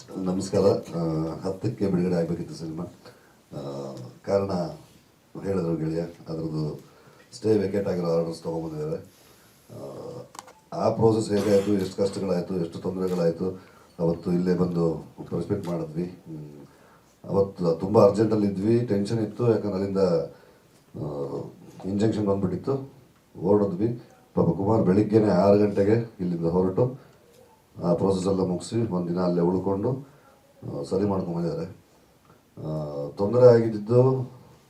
ನಮಸ್ಕಾರ. 10ಕ್ಕೆ ಬಿಡುಗಡೆ ಆಗಬೇಕಿತ್ತು ಸಿನಿಮಾ. ಕಾರಣ ಹೇಳಿದ್ರು ಗೆಳೆಯ, ಅದರದ್ದು ಸ್ಟೇ ವೇಕೇಟ್ ಆಗಿರೋ ಆರ್ಡರ್ಸ್ ತೊಗೊಂಬಂದಿದ್ದಾರೆ. ಆ ಪ್ರೋಸೆಸ್ ಹೇಗಾಯಿತು, ಎಷ್ಟು ಕಷ್ಟಗಳಾಯಿತು, ಎಷ್ಟು ತೊಂದರೆಗಳಾಯಿತು, ಅವತ್ತು ಇಲ್ಲೇ ಬಂದು ರೆಸ್ಪೆಕ್ಟ್ ಮಾಡಿದ್ವಿ. ಅವತ್ತು ತುಂಬ ಅರ್ಜೆಂಟಲ್ಲಿದ್ವಿ, ಟೆನ್ಷನ್ ಇತ್ತು. ಯಾಕಂದ್ರೆ ಅಲ್ಲಿಂದ ಇಂಜೆಕ್ಷನ್ ಬಂದುಬಿಟ್ಟಿತ್ತು, ಹೊರಡಿದ್ವಿ. ಪಾಪ ಕುಮಾರ್ ಬೆಳಿಗ್ಗೆನೇ 6 ಗಂಟೆಗೆ ಇಲ್ಲಿಂದ ಹೊರಟು ಆ ಪ್ರೋಸೆಸ್ ಎಲ್ಲ ಮುಗಿಸಿ ಒಂದಿನ ಅಲ್ಲೇ ಉಳ್ಕೊಂಡು ಸರಿ ಮಾಡ್ಕೊಂಬಂದಿದ್ದಾರೆ. ತೊಂದರೆ ಆಗಿದ್ದು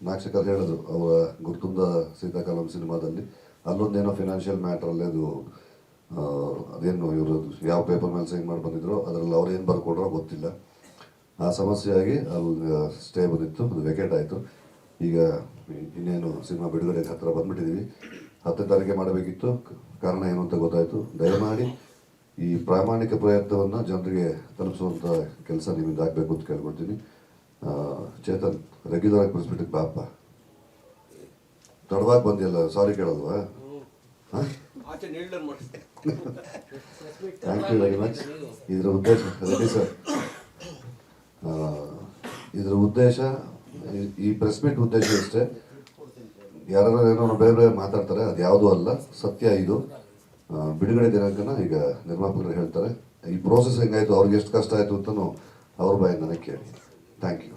ನಾಕ್ಷಕರು ಹೇಳಿದ್ರು, ಅವರ ಗುರ್ತುಂದ ಸೀತಾಕಾಲಂ ಸಿನಿಮಾದಲ್ಲಿ ಅಲ್ಲೊಂದೇನೋ ಫಿನಾನ್ಷಿಯಲ್ ಮ್ಯಾಟ್ರಲ್ಲಿ ಅದೇನು ಇವರು ಯಾವ ಪೇಪರ್ ಮೇಲೆ ಸೈನ್ ಮಾಡಿ ಬಂದಿದ್ರು, ಅದರಲ್ಲಿ ಅವ್ರು ಏನು ಬರ್ಕೊಡ್ರೋ ಗೊತ್ತಿಲ್ಲ. ಆ ಸಮಸ್ಯೆಯಾಗಿ ಅಲ್ಲಿ ಸ್ಟೇ ಬಂದಿತ್ತು, ಅದು ವೆಕೇಟ್ ಆಯಿತು. ಈಗ ಇನ್ನೇನು ಸಿನಿಮಾ ಬಿಡುಗಡೆಗೆ ಹತ್ತಿರ ಬಂದುಬಿಟ್ಟಿದ್ದೀವಿ. 10ನೇ ತಾರೀಕೆ ಮಾಡಬೇಕಿತ್ತು. ಕಾರಣ ಏನು ಅಂತ ಗೊತ್ತಾಯಿತು. ದಯಮಾಡಿ ಈ ಪ್ರಾಮಾಣಿಕ ಪ್ರಯತ್ನವನ್ನು ಜನರಿಗೆ ತಲುಪಿಸುವಂಥ ಕೆಲಸ ನಿಮ್ಮಿಂದ ಆಗಬೇಕು ಅಂತ ಕೇಳ್ಕೊಳ್ತೀನಿ. ಚೇತನ್, ರೆಗ್ಯುಲರ್ ಆಗಿ ಪ್ರೆಸ್ಬಿಟ್ಟಿಗೆ ಬಾಪ, ತಡವಾಗಿ ಬಂದಿಲ್ಲ, ಸಾರಿ ಕೇಳಲ್ವಾ? Thank you very much. ಇದರ ಉದ್ದೇಶ ರೆಡ್ಡಿ ಸರ್, ಇದರ ಉದ್ದೇಶ, ಈ ಪ್ರೆಸ್ ಮೀಟ್ ಉದ್ದೇಶ ಅಷ್ಟೇ. ಯಾರು ಏನೋ ಬೇರೆ ಬೇರೆ ಮಾತಾಡ್ತಾರೆ, ಅದು ಯಾವುದೂ ಅಲ್ಲ, ಸತ್ಯ ಇದು. ಬಿಡುಗಡೆ ದಿನಾಂಕನ ಈಗ ನಿರ್ಮಾಪಕರು ಹೇಳ್ತಾರೆ. ಈ ಪ್ರೋಸೆಸ್ ಹೆಂಗಾಯ್ತು, ಅವ್ರಿಗೆ ಎಷ್ಟು ಕಷ್ಟ ಆಯಿತು ಅಂತಲೂ ಅವ್ರ ಬಾಯಿ ನನಗೆ ಕೇಳಿ. Thank you.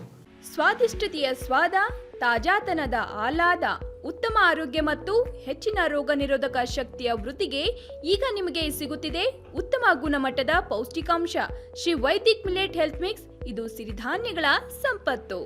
ಸ್ವಾದಿಷ್ಟತೆಯ ಸ್ವಾದ, ತಾಜಾತನದ ಆಹ್ಲಾದ, ಉತ್ತಮ ಆರೋಗ್ಯ ಮತ್ತು ಹೆಚ್ಚಿನ ರೋಗ ನಿರೋಧಕ ಶಕ್ತಿಯ ವೃದ್ಧಿಗೆ ಈಗ ನಿಮಗೆ ಸಿಗುತ್ತಿದೆ ಉತ್ತಮ ಗುಣಮಟ್ಟದ ಪೌಷ್ಟಿಕಾಂಶ. Shri Vaidik millet health mix. ಇದು ಸಿರಿಧಾನ್ಯಗಳ ಸಂಪತ್ತು.